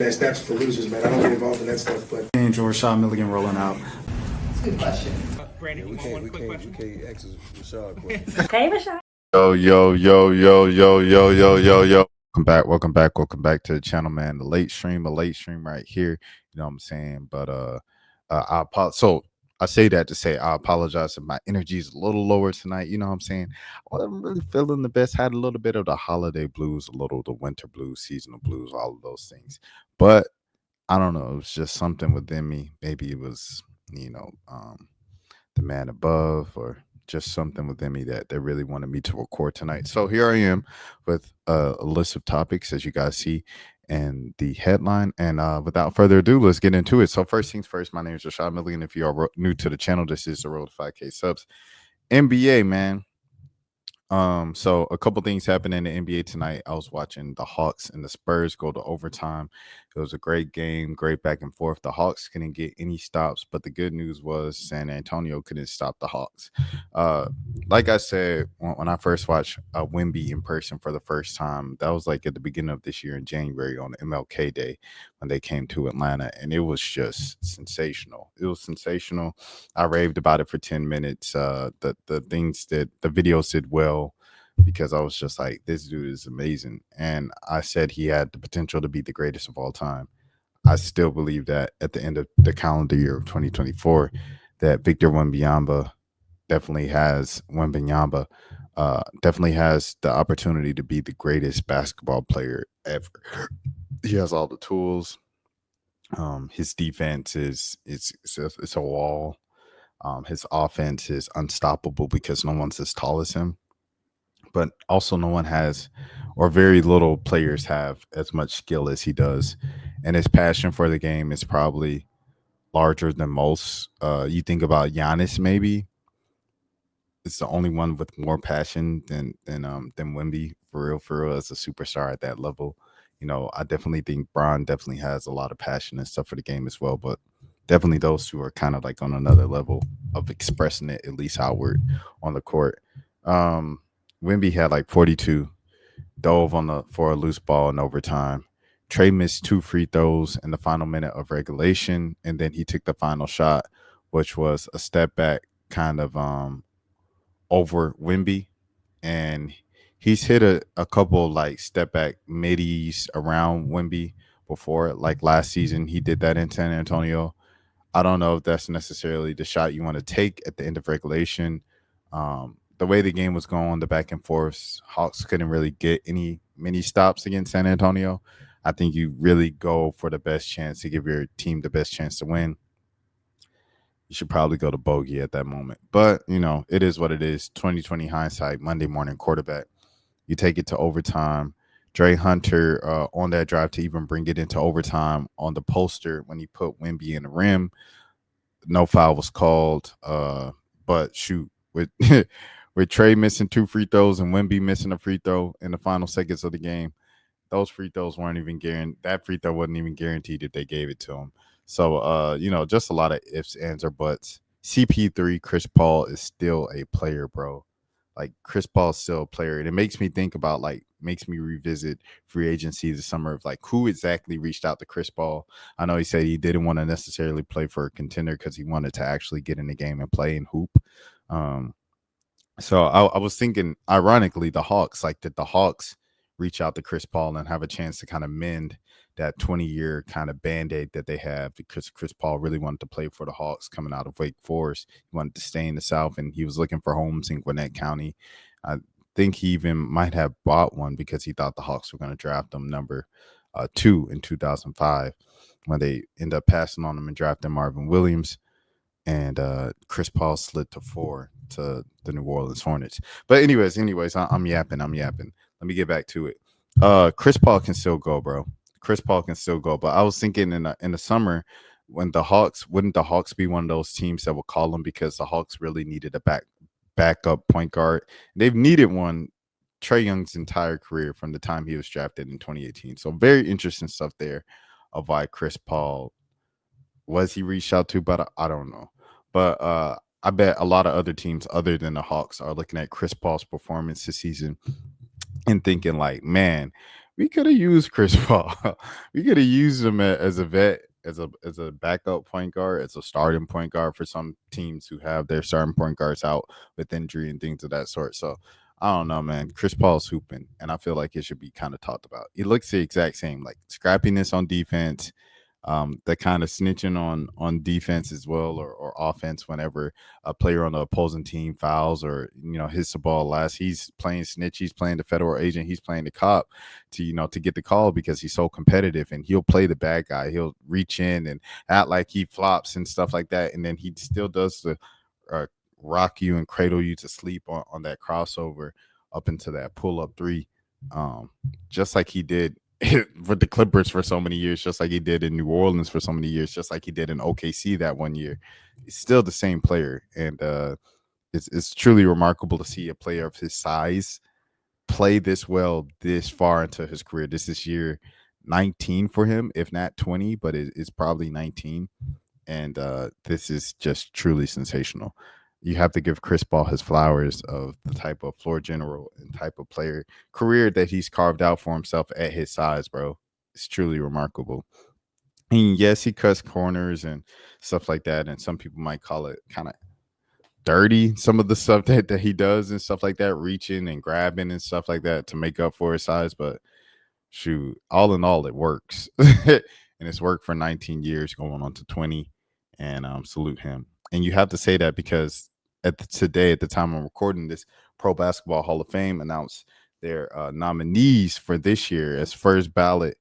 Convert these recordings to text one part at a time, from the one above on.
That's for losers, man. I don't get involved in that stuff. But Angel Rashad Milligan rolling out. That's a good question. Brandon, We can't ask Rashad questions. Okay, Rashad. Yo. Welcome back to the channel, man. A late stream right here. You know what I'm saying? But I say that to say I apologize if my energy is a little lower tonight. You know what I'm saying? I wasn't really feeling the best. Had a little bit of the holiday blues, a little of the winter blues, seasonal blues, all of those things. But I don't know. It was just something within me. Maybe it was, the man above, or just something within me that they really wanted me to record tonight. So here I am with a list of topics, as you guys see, and the headline. And without further ado, let's get into it. So first things first, my name is Rashad Milligan. If you are new to the channel, this is the road to 5K subs. NBA, man. So a couple things happened in the NBA tonight. I was watching the Hawks and the Spurs go to overtime. It was a great game, great back and forth. The Hawks couldn't get any stops, but the good news was San Antonio couldn't stop the Hawks. Like I said, when I first watched Wemby in person for the first time, that was like at the beginning of this year in January on MLK Day when they came to Atlanta, and it was just sensational. It was sensational. I raved about it for 10 minutes. The videos did well, because I was just like, this dude is amazing. And I said he had the potential to be the greatest of all time. I still believe that at the end of the calendar year of 2024, that Victor Wembanyama definitely has the opportunity to be the greatest basketball player ever. He has all the tools. His defense is a wall. His offense is unstoppable because no one's as tall as him. But also no one has, or very little players have, as much skill as he does. And his passion for the game is probably larger than most. You think about Giannis, maybe. It's the only one with more passion than Wemby, for real, as a superstar at that level. You know, I definitely think Bron definitely has a lot of passion and stuff for the game as well. But definitely those two are kind of like on another level of expressing it, at least outward on the court. Wemby had like 42, dove for a loose ball in overtime. Trey missed 2 free throws in the final minute of regulation, and then he took the final shot, which was a step back kind of over Wemby. And he's hit a couple like step back middies around Wemby before. Like last season, he did that in San Antonio. I don't know if that's necessarily the shot you want to take at the end of regulation. The way the game was going, the back and forth, Hawks couldn't really get many stops against San Antonio. I think you really go for the best chance to give your team the best chance to win. You should probably go to bogey at that moment. But, it is what it is. 2020 hindsight, Monday morning quarterback. You take it to overtime. Dre Hunter on that drive to even bring it into overtime on the poster when he put Wemby in the rim. No foul was called. But shoot, with with Trey missing 2 free throws and Wemby missing a free throw in the final seconds of the game, those free throws weren't even guaranteed. That free throw wasn't even guaranteed if they gave it to him. So, just a lot of ifs, ands, or buts. CP3, Chris Paul is still a player, bro. Like, Chris Paul is still a player. And it makes me think about, makes me revisit free agency this summer of, who exactly reached out to Chris Paul. I know he said he didn't want to necessarily play for a contender because he wanted to actually get in the game and play and hoop. So I was thinking, ironically, the Hawks, did the Hawks reach out to Chris Paul and have a chance to kind of mend that 20-year kind of Band-Aid that they have, because Chris Paul really wanted to play for the Hawks coming out of Wake Forest. He wanted to stay in the South, and he was looking for homes in Gwinnett County. I think he even might have bought one because he thought the Hawks were going to draft him number 2 in 2005, when they end up passing on him and drafting Marvin Williams. And Chris Paul slid to 4 to the New Orleans Hornets. But anyways, I'm yapping. Let me get back to it. Chris Paul can still go, bro. Chris Paul can still go. But I was thinking in the summer, wouldn't the Hawks be one of those teams that would call him, because the Hawks really needed a backup point guard. They've needed one Trae Young's entire career from the time he was drafted in 2018. So very interesting stuff there of why Chris Paul was he reached out to, but I don't know. But I bet a lot of other teams other than the Hawks are looking at Chris Paul's performance this season and thinking man, we could have used Chris Paul. We could have used him as a vet, as a backup point guard, as a starting point guard for some teams who have their starting point guards out with injury and things of that sort. So I don't know, man. Chris Paul's hooping, and I feel like it should be kind of talked about. It looks the exact same, like scrappiness on defense, the kind of snitching on defense as well, or offense whenever a player on the opposing team fouls or hits the ball last. He's playing snitch. He's playing the federal agent. He's playing the cop to get the call because he's so competitive, and he'll play the bad guy. He'll reach in and act like he flops and stuff like that, and then he still does the uh, rock you and cradle you to sleep on that crossover up into that pull up three, just like he did with the Clippers for so many years, just like he did in New Orleans for so many years, just like he did in OKC that one year. He's still the same player, and it's truly remarkable to see a player of his size play this well this far into his career. This is year 19 for him, if not 20, but it's probably 19, and this is just truly sensational. You have to give Chris Paul his flowers of the type of floor general and type of player career that he's carved out for himself at his size, bro. It's truly remarkable. And yes, he cuts corners and stuff like that, and some people might call it kind of dirty, some of the stuff that he does and stuff like that, reaching and grabbing and stuff like that to make up for his size. But shoot, all in all, it works. And it's worked for 19 years, going on to 20. And salute him. And you have to say that because today, at the time I'm recording this, Pro Basketball Hall of Fame announced their nominees for this year as first ballot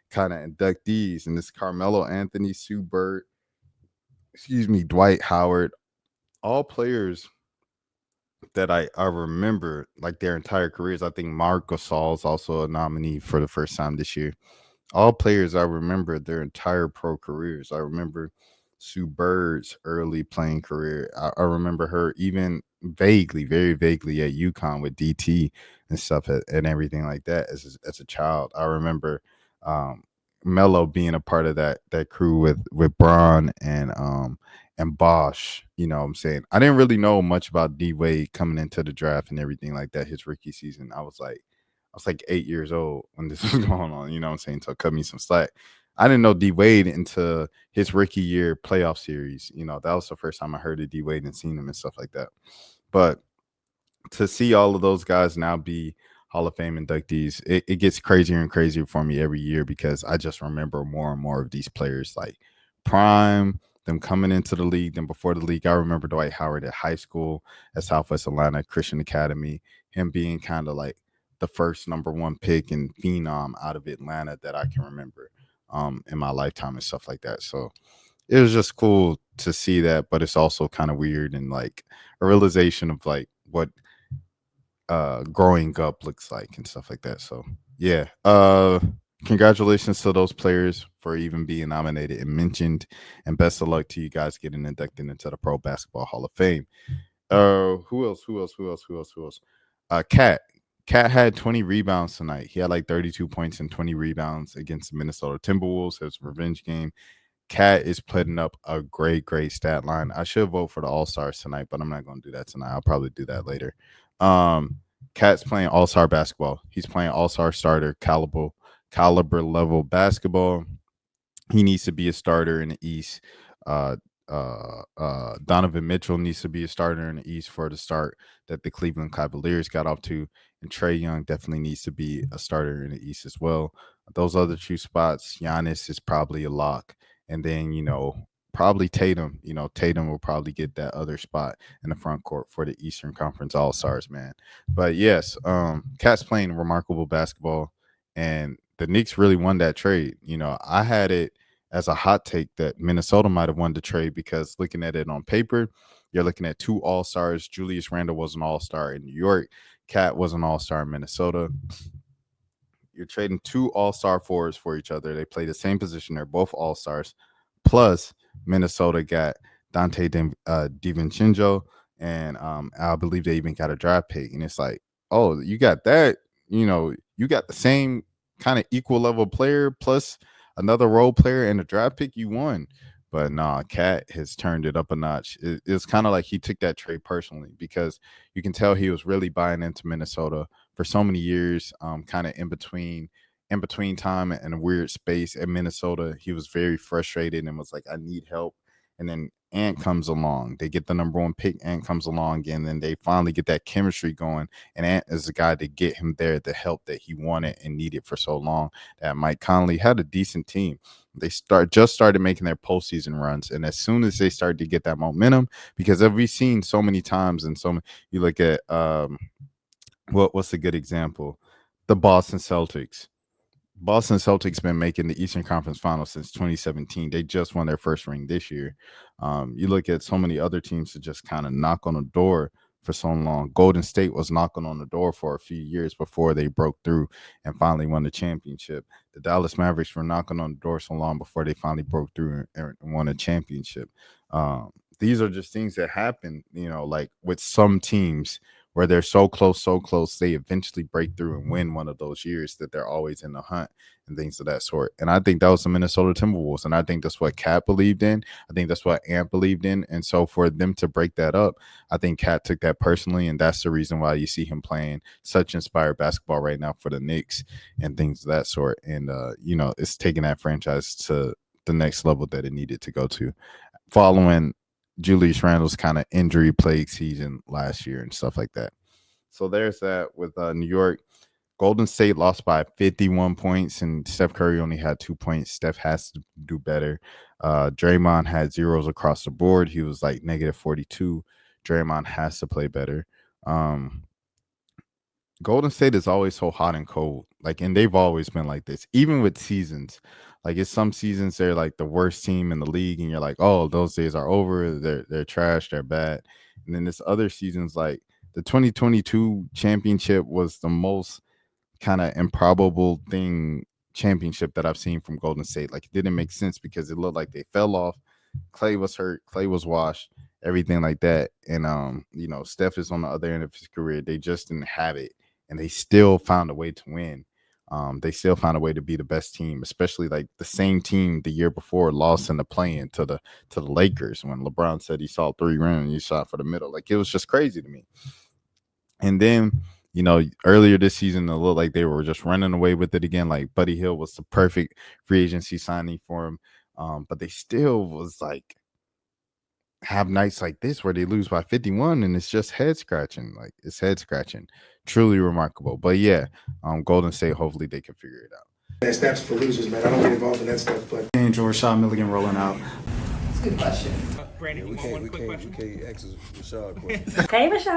kind of inductees. And this Carmelo Anthony, Sue Bird, Dwight Howard, all players that I remember like their entire careers. I think Marc Gasol is also a nominee for the first time this year. All players I remember their entire pro careers. I remember Sue Bird's early playing career. I remember her even vaguely, very vaguely at UConn with DT and stuff and everything like that as a child. I remember Melo being a part of that crew with Braun and Bosch. You know what I'm saying? I didn't really know much about D Wade coming into the draft and everything like that. His rookie season, I was like 8 years old when this was going on, you know what I'm saying? So cut me some slack. I didn't know D Wade into his rookie year playoff series. You know, that was the first time I heard of D Wade and seen him and stuff like that. But to see all of those guys now be Hall of Fame inductees, it gets crazier and crazier for me every year because I just remember more and more of these players like prime, them coming into the league. Then before the league, I remember Dwight Howard at high school at Southwest Atlanta Christian Academy, him being kind of like the first number one pick and phenom out of Atlanta that I can remember in my lifetime and stuff like that. So it was just cool to see that, but it's also kind of weird and like a realization of like what growing up looks like and stuff like that. So yeah, congratulations to those players for even being nominated and mentioned, and best of luck to you guys getting inducted into the Pro Basketball Hall of Fame. Who else? Cat had 20 rebounds tonight. He had like 32 points and 20 rebounds against the Minnesota Timberwolves. His revenge game. Cat is putting up a great stat line. I should vote for the All-Stars tonight, but I'm not going to do that tonight. I'll probably do that later. Cat's playing All-Star basketball. He's playing All-Star starter caliber level basketball. He needs to be a starter in the East. Donovan Mitchell needs to be a starter in the East for the start that the Cleveland Cavaliers got off to, and Trae Young definitely needs to be a starter in the East as well. Those other two spots, Giannis is probably a lock, and then probably Tatum. Tatum will probably get that other spot in the front court for the Eastern Conference All-Stars, man. But yes, Cat's playing remarkable basketball, and the Knicks really won that trade. I had it as a hot take that Minnesota might have won the trade because looking at it on paper, you're looking at two All-Stars. Julius Randle was an All-Star in New York. Cat was an All-Star in Minnesota. You're trading two All-Star forwards for each other. They play the same position. They're both All-Stars. Plus, Minnesota got Dante DiVincenzo, and I believe they even got a draft pick. And it's like, oh, you got that. You got the same kind of equal level player plus another role player and a draft pick. You won. But nah, Cat has turned it up a notch. It's kind of like he took that trade personally because you can tell he was really buying into Minnesota for so many years, kind of in between in between time in a weird space at Minnesota. He was very frustrated and was like, I need help. And then Ant comes along. They get the number 1 pick. Ant comes along, and then they finally get that chemistry going. And Ant is the guy to get him there, the help that he wanted and needed for so long. That Mike Conley had a decent team. They just started making their postseason runs, and as soon as they started to get that momentum, because we've seen so many times, and you look at what's a good example? The Boston Celtics. Boston Celtics been making the Eastern Conference Finals since 2017. They just won their first ring this year. You look at so many other teams that just kind of knock on the door for so long. Golden State was knocking on the door for a few years before they broke through and finally won the championship. The Dallas Mavericks were knocking on the door so long before they finally broke through and won a championship. These are just things that happen, like with some teams where they're so close, they eventually break through and win one of those years that they're always in the hunt and things of that sort. And I think that was the Minnesota Timberwolves, and I think that's what Cat believed in. I think that's what Ant believed in. And so for them to break that up, I think Cat took that personally, and that's the reason why you see him playing such inspired basketball right now for the Knicks and things of that sort. And, it's taking that franchise to the next level that it needed to go to, following Julius Randle's kind of injury-plagued season last year and stuff like that. So there's that with New York. Golden State lost by 51 points, and Steph Curry only had 2 points. Steph has to do better. Draymond had zeros across the board. He was like negative 42. Draymond has to play better. Golden State is always so hot and cold. And they've always been like this, even with seasons. It's some seasons they're like the worst team in the league, and you're like, oh, those days are over. They're trash. They're bad. And then this other seasons, like the 2022 championship was the most kind of improbable championship that I've seen from Golden State. It didn't make sense because it looked like they fell off. Clay was hurt. Clay was washed. Everything like that. And Steph is on the other end of his career. They just didn't have it, and they still found a way to win. They still found a way to be the best team, especially the same team the year before lost in the play-in to the Lakers when LeBron said he saw 3 rings and he shot for the middle. It was just crazy to me. And then, earlier this season, it looked like they were just running away with it again. Buddy Hield was the perfect free agency signing for him. But they still was have nights like this where they lose by 51, and it's just head scratching. It's head scratching. Truly remarkable. But yeah, Golden State, hopefully they can figure it out. That's for losers, man. I don't get involved in that stuff, but Angel Rashad Milligan rolling out. That's a good question. We can't ask Rashad a question. Hey, Rashad.